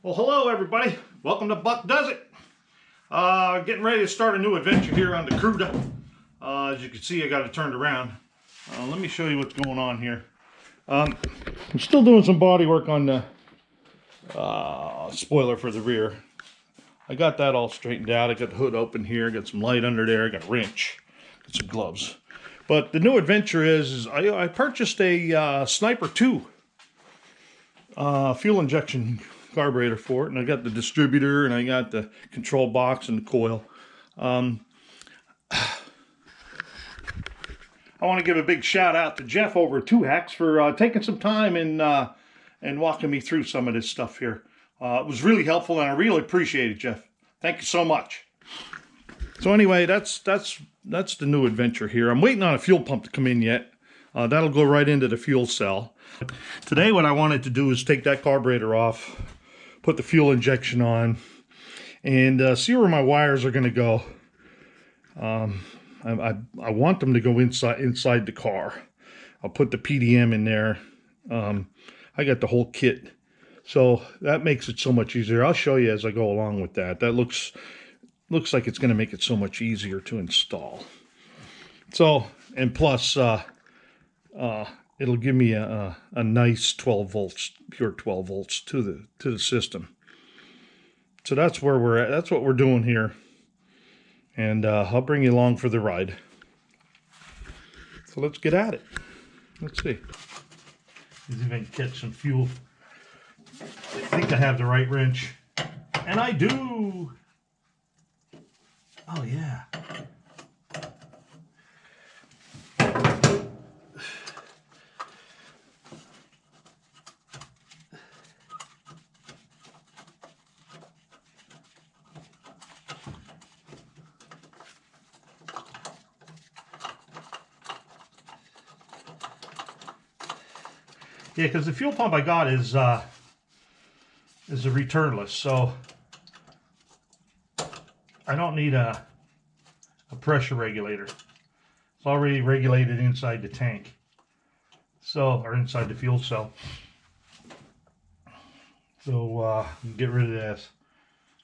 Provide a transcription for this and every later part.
Well, hello everybody. Welcome to Buck Does It. Getting ready to start a new adventure here on the CRUDA. As you can see, I got it turned around. Let me show you what's going on here. I'm still doing some body work on the spoiler for the rear. I got that all straightened out. I got the hood open here. Got some light under there. Got a wrench. Got some gloves. But the new adventure is I purchased a Sniper 2 fuel injection carburetor for it, and I got the distributor, and I got the control box and the coil. I want to give a big shout out to Jeff over at 2Hacks for taking some time and walking me through some of this stuff here. It was really helpful, and I really appreciate it, Jeff. Thank you so much. So anyway, that's the new adventure here. I'm waiting on a fuel pump to come in yet. That'll go right into the fuel cell. Today what I wanted to do is take that carburetor off, put the fuel injection on, and see where my wires are going to go. I want them to go inside the car. I'll put the PDM in there. I got the whole kit, so that makes it so much easier. I'll show you as I go along with that. That looks like it's going to make it so much easier to install. So, and plus it'll give me a nice 12 volts, pure 12 volts to the system. So that's where we're at. That's what we're doing here. And I'll bring you along for the ride. So let's get at it. Let's see. See if I can catch some fuel. I think I have the right wrench. And I do. Oh yeah. Yeah, because the fuel pump I got is a returnless, so I don't need a pressure regulator. It's already regulated inside the tank, or inside the fuel cell. So get rid of this,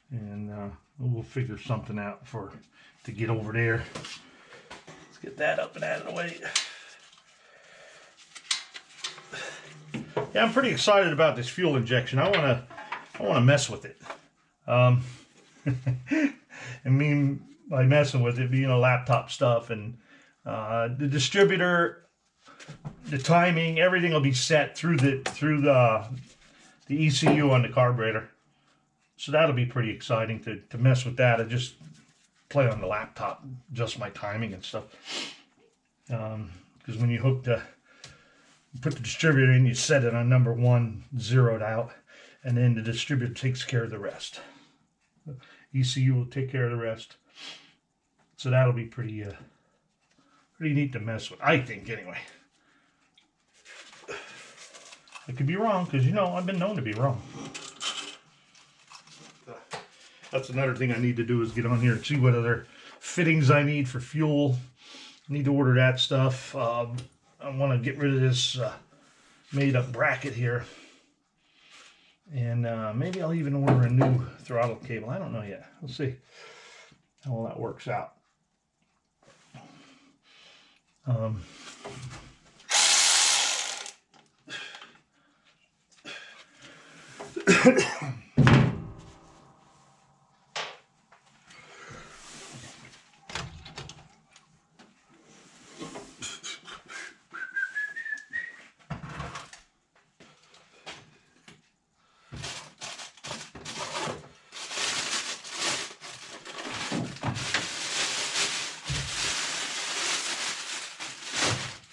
and we'll figure something out to get over there. Let's get that up and out of the way. Yeah, I'm pretty excited about this fuel injection. I want to mess with it. I mean, by messing with it, laptop stuff, and the distributor, the timing, everything will be set through the ECU on the carburetor. So that'll be pretty exciting to mess with that. I just play on the laptop, adjust my timing and stuff. Because when you put the distributor in, you set it on number 1, zeroed out, and then the distributor takes care of the rest. ECU will take care of the rest. So that'll be pretty neat to mess with, I think, anyway. I could be wrong, because I've been known to be wrong. That's another thing I need to do, is get on here and see what other fittings I need for fuel. I need to order that stuff. I want to get rid of this made up bracket here. And maybe I'll even order a new throttle cable. I don't know yet. We'll see how all that works out.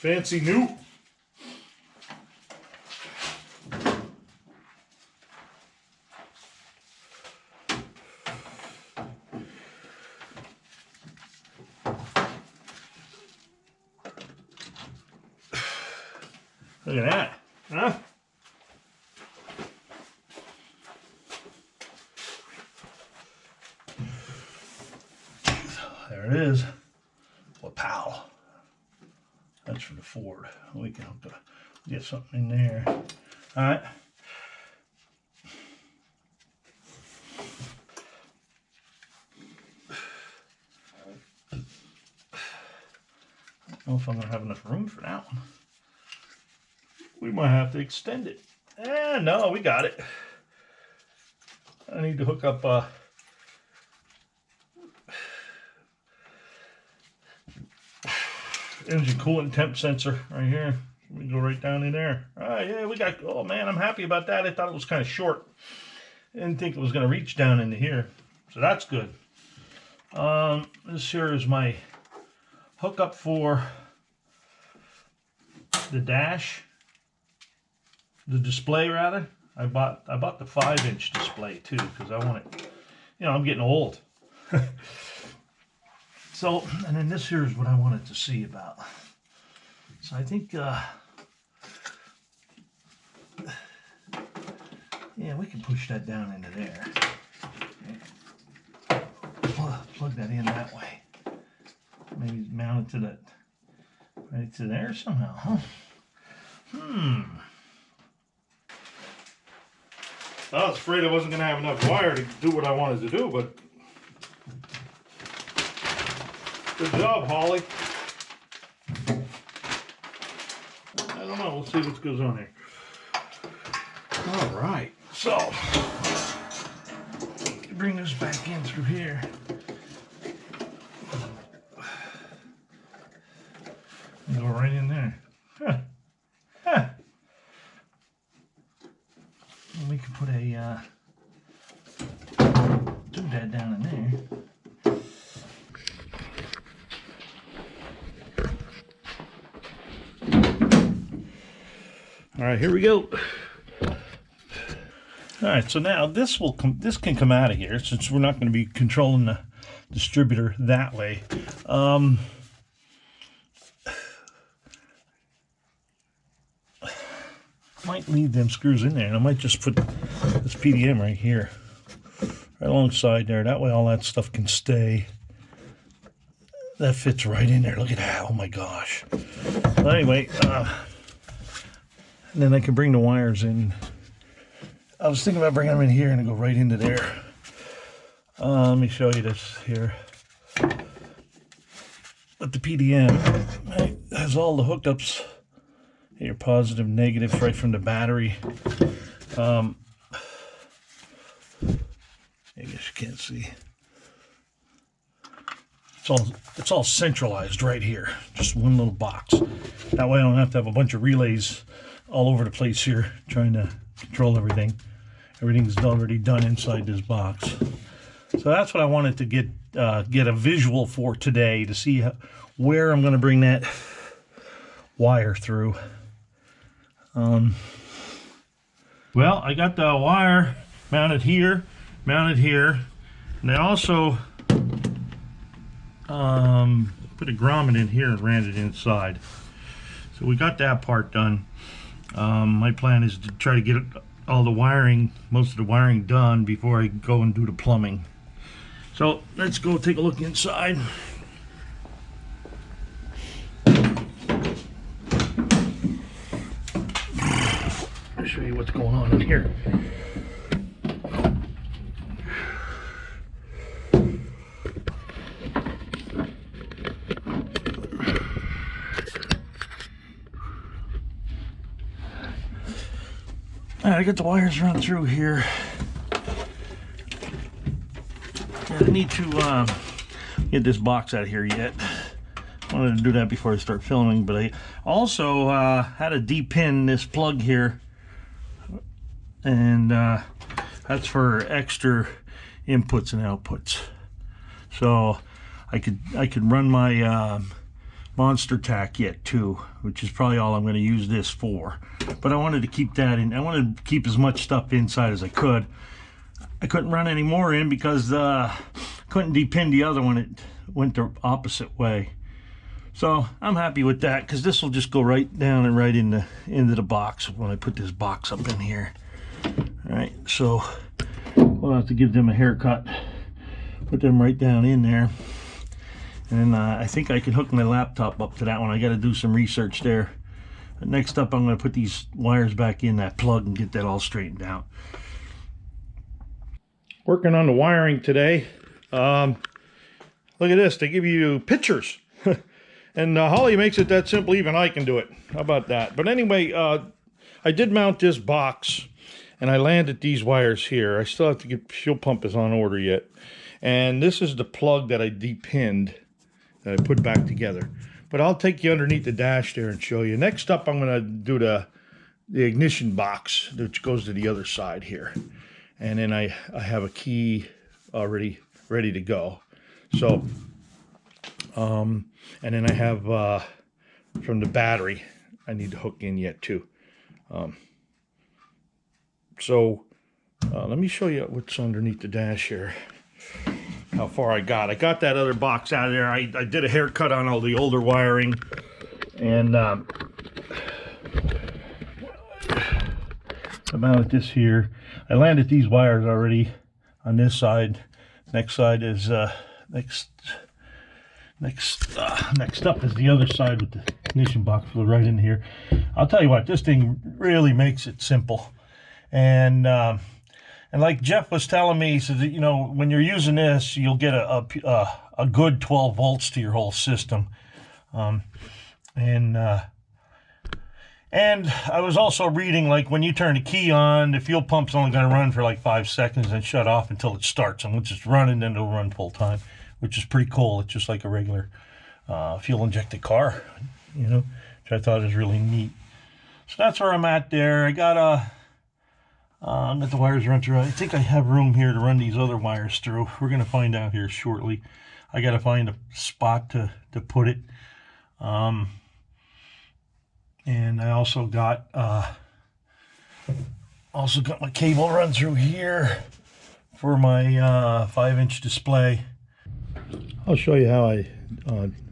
Fancy new. Look at that, huh? There it is. Well, pow. That's for the Ford. We can hook get something in there. All right. don't know if I'm going to have enough room for that one. We might have to extend it. No, we got it. I need to hook up engine coolant temp sensor right here. We can go right down in there. Yeah, we got, oh man, I'm happy about that. I thought it was kind of short. I didn't think it was going to reach down into here. So that's good. This here is my hookup for the dash, the display rather. I bought the 5-inch display too because I want it, you know, I'm getting old. So, and then this here is what I wanted to see about. So I think, yeah, we can push that down into there. Plug that in that way. Maybe mount it to that, right to there somehow, huh? I was afraid I wasn't going to have enough wire to do what I wanted to do, but good job, Holly. I don't know. We'll see what goes on here. All right. So, bring this back in through here. Go right in there. Huh. And we can put a doodad down in there. All right, here we go. All right, so now this can come out of here since we're not going to be controlling the distributor that way. Might leave them screws in there, and I might just put this PDM right here, right alongside there. That way all that stuff can stay. That fits right in there. Look at that. Oh my gosh. Well, anyway, and then I can bring the wires in. I was thinking about bringing them in here and go right into there. Let me show you this here. But the PDM has all the hookups. Your positive, negative, right from the battery. I guess you can't see. It's all centralized right here. Just one little box. That way I don't have to have a bunch of relays all over the place here trying to control everything. Everything's already done inside this box. So that's what I wanted to get a visual for today, to see where I'm going to bring that wire through. Well, I got the wire mounted here, and I also put a grommet in here and ran it inside. So we got that part done. My plan is to try to get all the wiring, most of the wiring done before I go and do the plumbing. So let's go take a look inside. I'll show you what's going on in here. All right, I got the wires run through here. I need to get this box out of here yet. I wanted to do that before I start filming, but I also had to de-pin this plug here, and that's for extra inputs and outputs. So I could run my monster tack yet too, which is probably all I'm going to use this for. But I wanted to keep that in. I wanted to keep as much stuff inside as I could. I couldn't run any more in because couldn't de-pin the other one. It went the opposite way. So I'm happy with that, because this will just go right down and right into the box when I put this box up in here. All right, so we'll have to give them a haircut, put them right down in there. And I think I can hook my laptop up to that one. I got to do some research there. But next up, I'm going to put these wires back in that plug and get that all straightened out. Working on the wiring today. Look at this. They give you pictures. And Holley makes it that simple, even I can do it. How about that? But anyway, I did mount this box, and I landed these wires here. I still have to get fuel pump is on order yet. And this is the plug that I depinned, that I put back together. But I'll take you underneath the dash there and show you. Next up, I'm going to do the ignition box, which goes to the other side here. And then I have a key already ready to go. So, and then I have from the battery, I need to hook in yet too. Let me show you what's underneath the dash here. How far I got. I got that other box out of there. I did a haircut on all the older wiring, and I mounted this here. I landed these wires already on this side. Next side is next up is the other side with the ignition box right in here. I'll tell you what, this thing really makes it simple. And like Jeff was telling me, he said that, you know, when you're using this, you'll get a good 12 volts to your whole system. And I was also reading, like, when you turn the key on, the fuel pump's only going to run for like 5 seconds and shut off until it starts. And once it's running, then it'll run full time, which is pretty cool. It's just like a regular fuel injected car, you know, which I thought is really neat. So that's where I'm at there. I got the wires run through. I think I have room here to run these other wires through. We're going to find out here shortly. I got to find a spot to put it. And I also got my cable run through here for my 5-inch display. I'll show you how I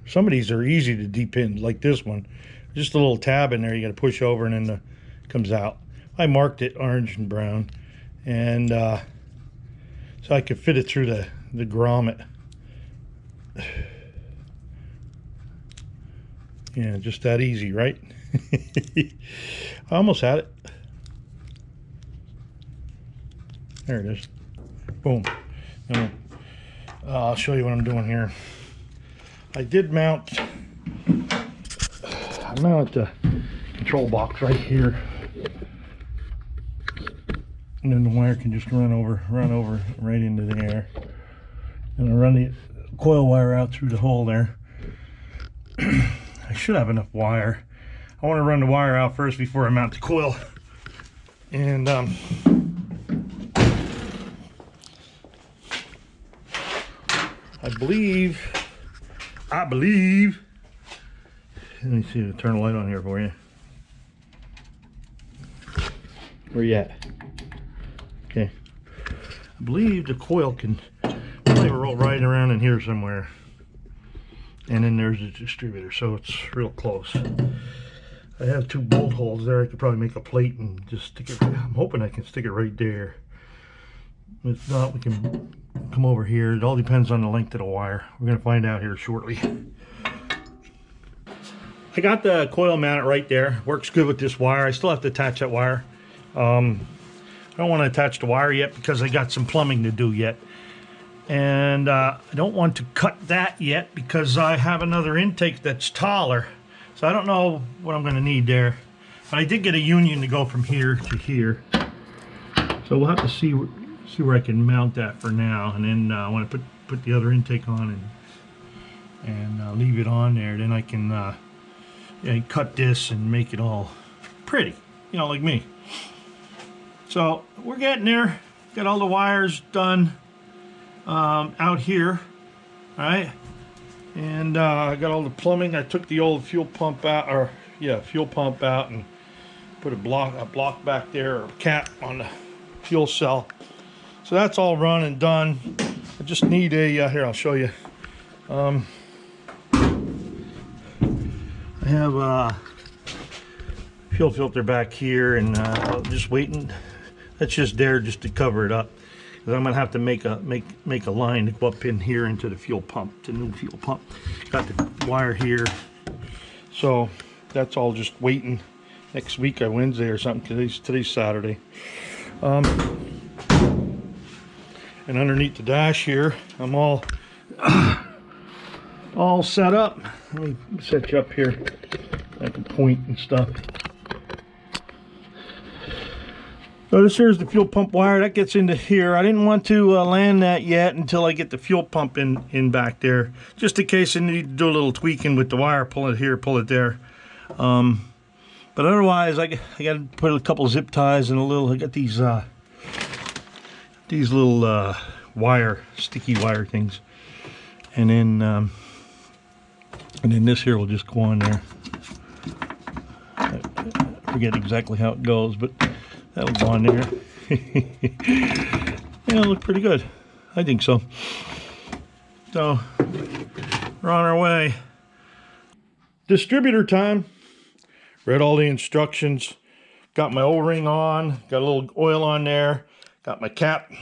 some of these are easy to depin, like this one. Just a little tab in there you got to push over, and then it comes out. I marked it orange and brown, and so I could fit it through the grommet. Yeah, just that easy, right? I almost had it. There it is. Boom. Now, I'll show you what I'm doing here. I did mount. I mounted the control box right here, and then the wire can just run over right into there. And I run the coil wire out through the hole there. I should have enough wire. I want to run the wire out first before I mount the coil. And I believe, let me see, I'll turn the light on here for you. Where you at? Okay. I believe the coil can probably roll right around in here somewhere. And then there's the distributor, so it's real close. I have 2 bolt holes there. I could probably make a plate and just stick it. I'm hoping I can stick it right there. If not, we can come over here. It all depends on the length of the wire. We're going to find out here shortly. I got the coil mounted right there. Works good with this wire. I still have to attach that wire. I don't want to attach the wire yet because I got some plumbing to do yet. And I don't want to cut that yet because I have another intake that's taller. So I don't know what I'm going to need there. But I did get a union to go from here to here. So we'll have to see where I can mount that for now. And then I want to put the other intake on and leave it on there. Then I can cut this and make it all pretty, you know, like me. So we're getting there. Got all the wires done. Out here, all right, and I got all the plumbing. I took the old fuel pump out, and put a block back there, or a cap on the fuel cell. So that's all run and done. I just need a here. I'll show you. I have a fuel filter back here, and I'm just waiting. That's just there just to cover it up. I'm gonna have to make a line to go up in here into the fuel pump, the new fuel pump. Got the wire here, so that's all just waiting. Next week, Wednesday or something. Today's Saturday. And underneath the dash here, I'm all all set up. Let me set you up here at the point and stuff. So this here's the fuel pump wire that gets into here. I didn't want to land that yet until I get the fuel pump in back there, just in case I need to do a little tweaking with the wire. Pull it here, pull it there. But otherwise, I got to put a couple zip ties and a little. I got these little wire, sticky wire things, and then this here will just go on there. I forget exactly how it goes, but that'll go on there. Yeah, it'll look pretty good. I think so. So, we're on our way. Distributor time. Read all the instructions. Got my O-ring on. Got a little oil on there. Got my cap.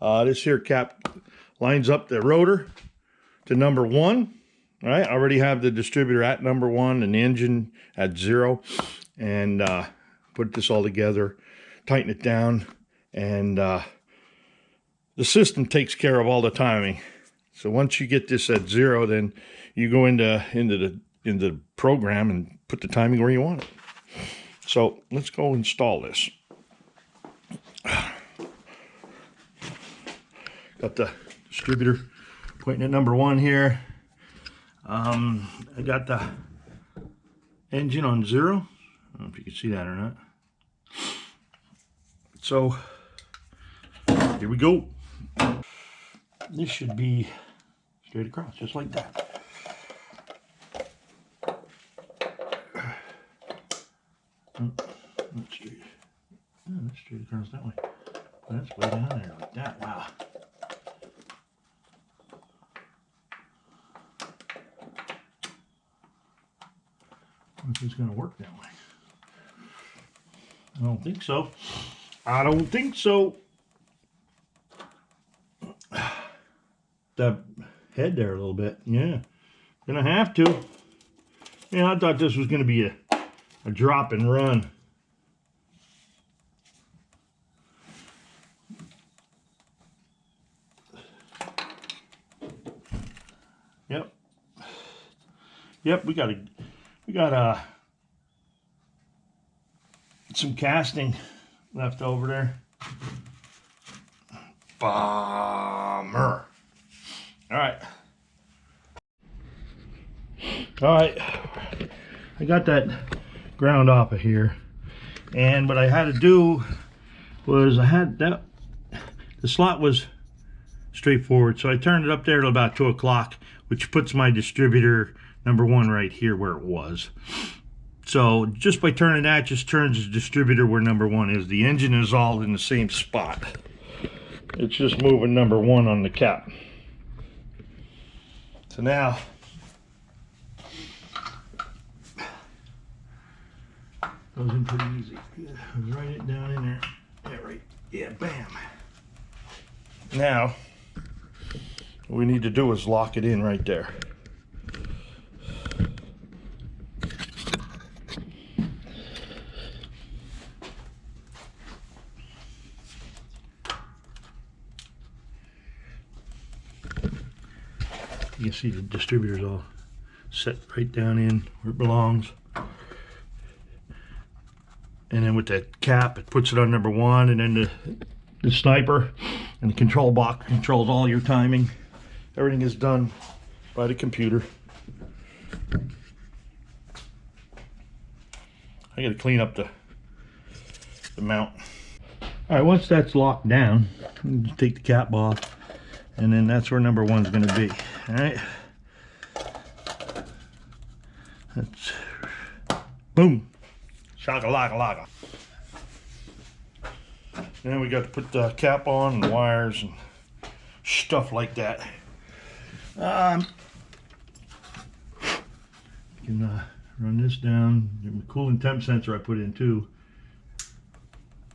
This here cap lines up the rotor to number 1. All right, I already have the distributor at number 1 and the engine at 0. And put this all together. Tighten it down, and the system takes care of all the timing. So once you get this at 0, then you go into the program and put the timing where you want it. So let's go install this. Got the distributor pointing at number 1 here. I got the engine on 0. I don't know if you can see that or not. So, here we go. This should be straight across, just like that. Oh, not straight. Oh, that's straight across that way. That's way down there like that. Wow. I wonder if it's going to work that way. I don't think so. I don't think so. That head there a little bit. Yeah. Gonna have to. Yeah, I thought this was gonna be a drop and run. Yep. Yep, we got some casting left over there. Bummer. All right. I got that ground off of here, and what I had to do was the slot was straightforward, so I turned it up there till about 2 o'clock, which puts my distributor number 1 right here where it was. So just by turning that, just turns the distributor where number 1 is. The engine is all in the same spot. It's just moving number 1 on the cap. So now, goes in pretty easy. Write it down in there. Yeah, right. Yeah, bam. Now, what we need to do is lock it in right there. You can see the distributor's all set right down in where it belongs. And then with that cap, it puts it on number 1, and then the sniper and the control box controls all your timing. Everything is done by the computer. I gotta clean up the mount. All right, once that's locked down, just take the cap off, and then that's where number 1's gonna be. All right, that's boom, shaka-laka-laka. Then we got to put the cap on and wires and stuff like that. You can run this down. Get my coolant temp sensor I put in too.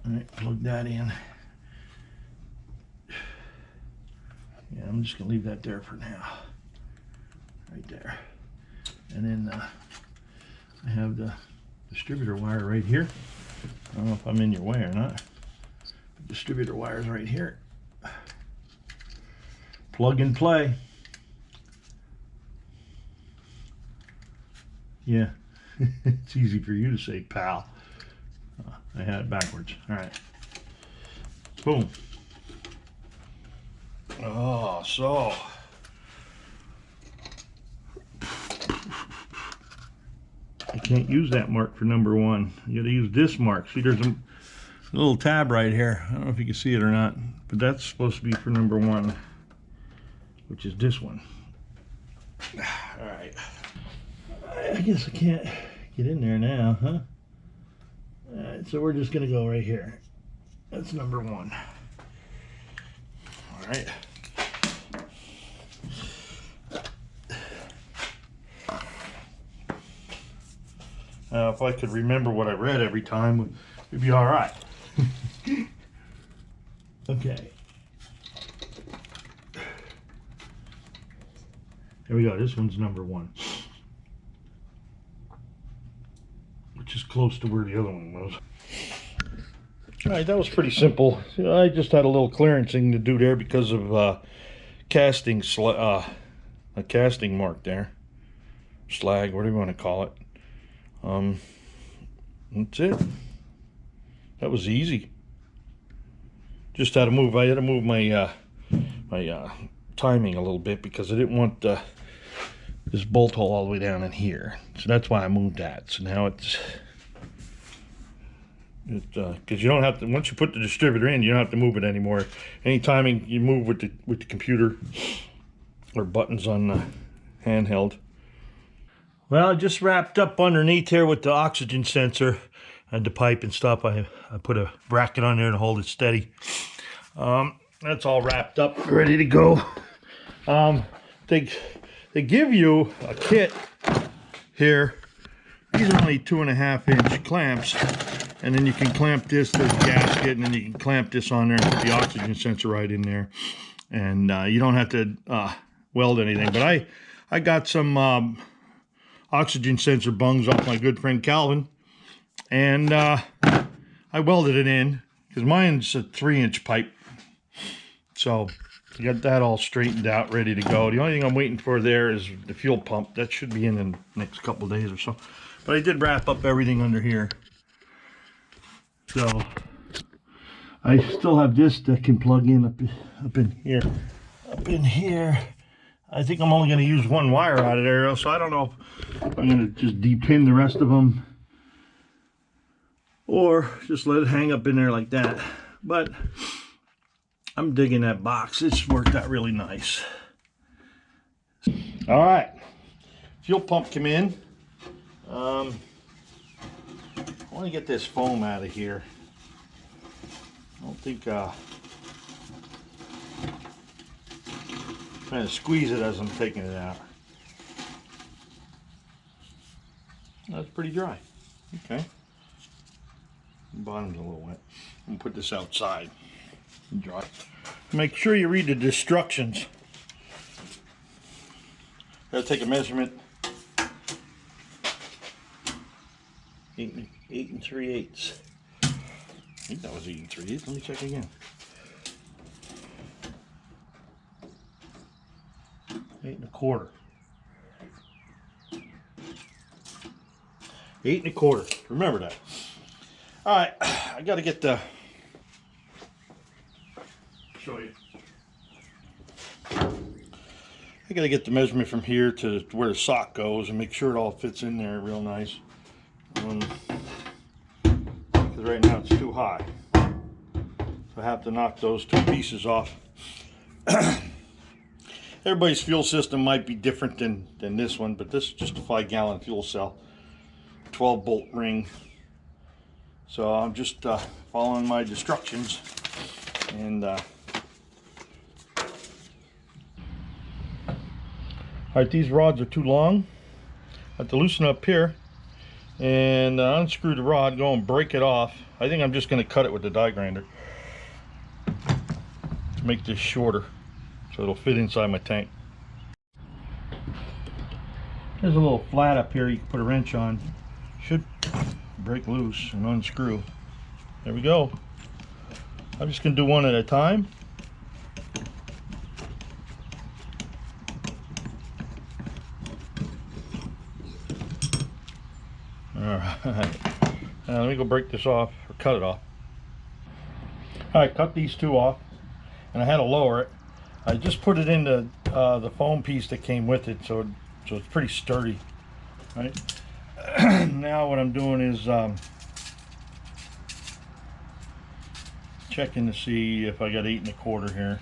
All right, plug that in. Yeah, I'm just gonna leave that there for now. Right there. And then I have the distributor wire right here. I don't know if I'm in your way or not. The distributor wire's right here. Plug and play. Yeah, it's easy for you to say, pal. I had it backwards. All right. Boom. Oh, so. I can't use that mark for number 1. You gotta use this mark. See, there's a little tab right here. I don't know if you can see it or not, but that's supposed to be for number 1, which is this one. All right. I guess I can't get in there now, huh? All right, so we're just gonna go right here. That's number 1. All right. If I could remember what I read every time, it'd be all right. Okay. There we go. This one's number 1, which is close to where the other one was. All right, that was pretty simple. I just had a little clearancing to do there because of a casting mark there. Slag, whatever you want to call it. That's it. That was easy. Just had to move. I had to move my timing a little bit because I didn't want this bolt hole all the way down in here. So that's why I moved that. So now it's because you don't have to, once you put the distributor in, you don't have to move it anymore. Any timing you move with the computer or buttons on the handheld. Well, I just wrapped up underneath here with the oxygen sensor and the pipe and stuff. I put a bracket on there to hold it steady. That's all wrapped up, ready to go. They give you a kit here. These are only 2.5-inch clamps, and then you can clamp this to the gasket, and then you can clamp this on there and put the oxygen sensor right in there. And you don't have to weld anything. But I got some oxygen sensor bungs off my good friend Calvin, and I welded it in because mine's a 3-inch pipe. So I got that all straightened out, ready to go. The only thing I'm waiting for there is the fuel pump. That should be in the next couple days or so. But I did wrap up everything under here. So I still have this that can plug in up in here. Up in here. I think I'm only going to use 1 wire out of there, so I don't know if I'm going to just de-pin the rest of them or just let it hang up in there like that. But I'm digging that box. It's worked out really nice. All right, fuel pump came in. I want to get this foam out of here. I don't think trying to squeeze it as I'm taking it out. That's pretty dry. Okay. The bottom's a little wet. I'm gonna put this outside and dry. Make sure you read the instructions. Gotta take a measurement. 8 3/8. I think that was 8 3/8. Let me check again. 8 1/4. 8 1/4. Remember that. All right, I got to get the. Show you. I got to get the measurement from here to where the sock goes and make sure it all fits in there real nice. Because right now it's too high, so I have to knock those 2 pieces off. Everybody's fuel system might be different than this one, but this is just a 5-gallon fuel cell, 12-bolt ring. So I'm just following my instructions, and all right, these rods are too long. I have to loosen up here and unscrew the rod, go and break it off. I think I'm just going to cut it with the die grinder to make this shorter, so it'll fit inside my tank. There's a little flat up here you can put a wrench on. Should break loose and unscrew. There we go. I'm just going to do one at a time. Let me go break this off, or cut it off. Alright, cut these two off, and I had to lower it. I just put it in the foam piece that came with it, so it's pretty sturdy. Right. Now what I'm doing is checking to see if I got 8 1/4 here.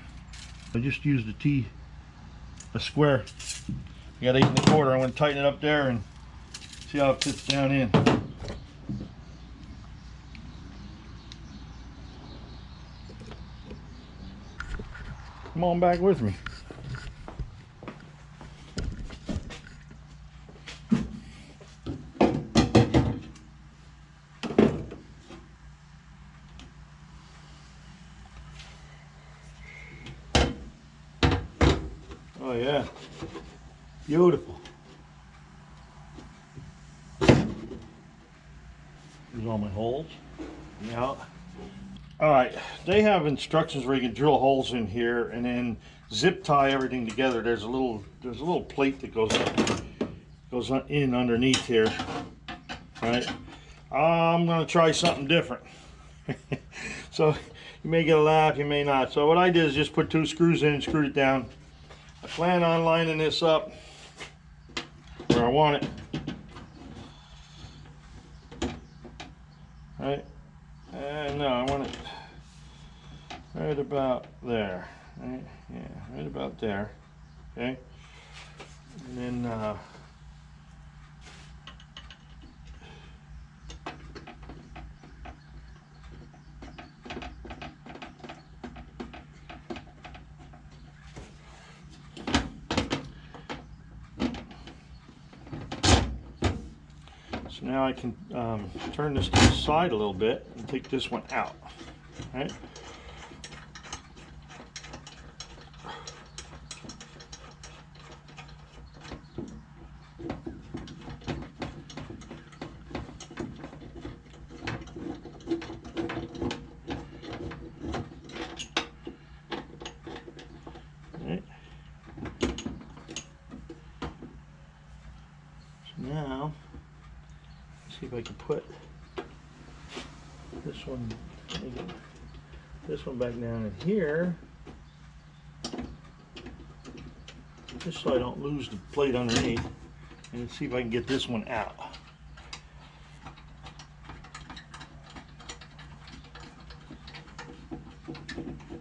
I just used a square. I got 8 1/4. I'm going to tighten it up there and see how it fits down in. Come on back with me. Oh yeah, beautiful. Here's all my holes. Yeah. All right, they have instructions where you can drill holes in here and then zip tie everything together. There's a little plate that goes in underneath here. All right, I'm gonna try something different. So you may get a laugh, you may not. So what I did is just put 2 screws in and screwed it down. I plan on lining this up where I want it. Right? And no, I want it right about there. Right? Yeah, right about there. Okay? And then so now I can turn this to the side a little bit and take this one out. Right? Right. So now, let's see if I can put this one back down in here, just so I don't lose the plate underneath, and see if I can get this one out.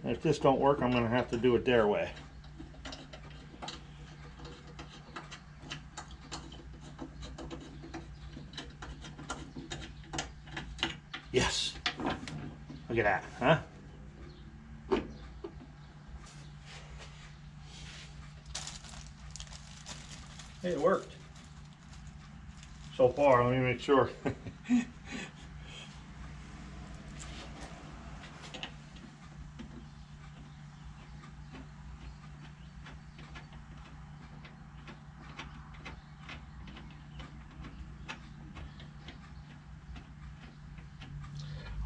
And if this don't work, I'm going to have to do it their way. Yes. Look at that, huh? Hey, it worked. So far, let me make sure.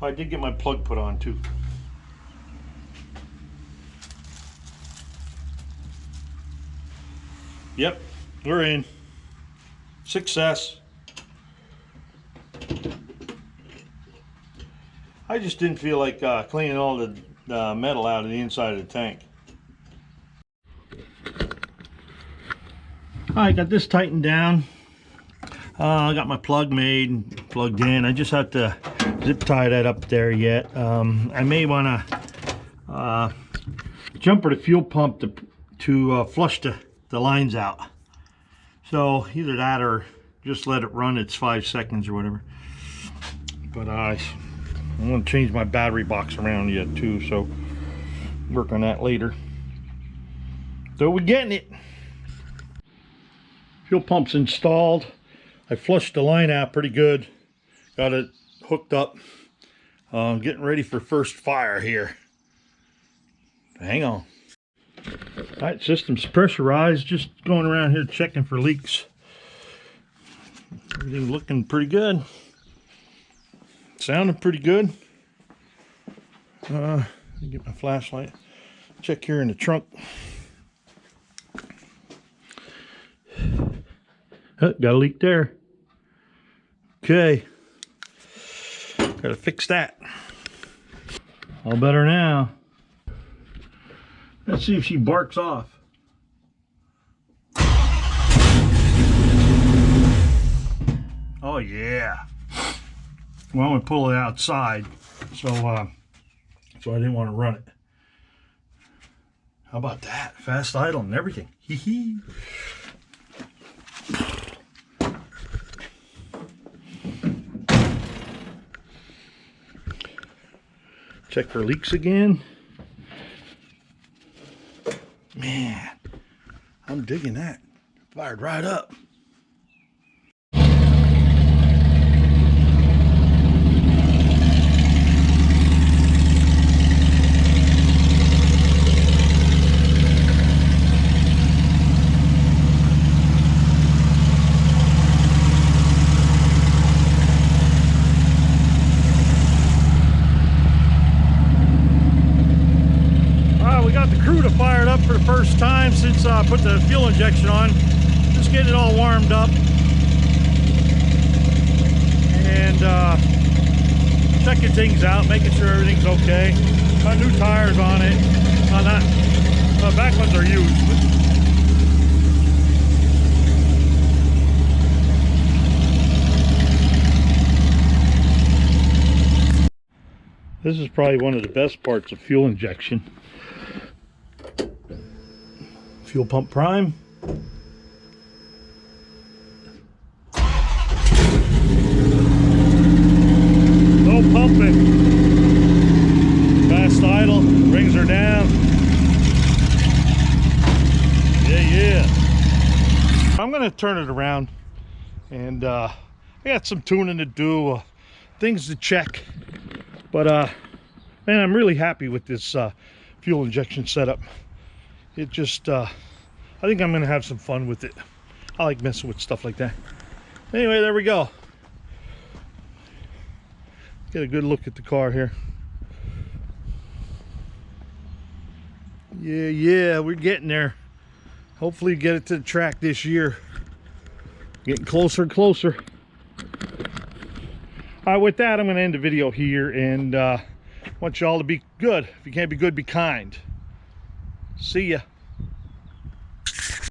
I did get my plug put on too. Yep, we're in. Success. I just didn't feel like cleaning all the metal out of the inside of the tank. I got this tightened down. I got my plug made, plugged in. I just have to zip tie that up there yet. I may want to jumper the fuel pump to flush the lines out. So either that or just let it run its 5 seconds or whatever. But I'm going to change my battery box around yet too, so work on that later. So we're getting it. Fuel pump's installed. I flushed the line out pretty good. Got it hooked up. Getting ready for first fire here. Hang on. Alright, system's pressurized. Just going around here checking for leaks. Everything looking pretty good. Sounding pretty good. Let me get my flashlight. Check here in the trunk. Got a leak there. Okay, Gotta fix that. All better now. Let's see if she barks off. Oh yeah. Well, I'm gonna pull it outside, so I didn't want to run it. How about that? Fast idle and everything. Hee hee. Check for leaks again. Man, I'm digging that. Fired right up. We got the CRUDA fired up for the first time since I put the fuel injection on. Just getting it all warmed up and checking things out, making sure everything's okay. Got new tires on it. The back ones are used. This is probably one of the best parts of fuel injection. Fuel pump prime. No pumping. Fast idle, brings her down. Yeah. I'm gonna turn it around, and I got some tuning to do, things to check. But man, I'm really happy with this fuel injection setup. It just, I think I'm gonna have some fun with it. I like messing with stuff like that. Anyway, there we go. Get a good look at the car here. Yeah, we're getting there. Hopefully get it to the track this year. Getting closer and closer. All right, with that, I'm gonna end the video here, and want y'all to be good. If you can't be good, be kind. See ya.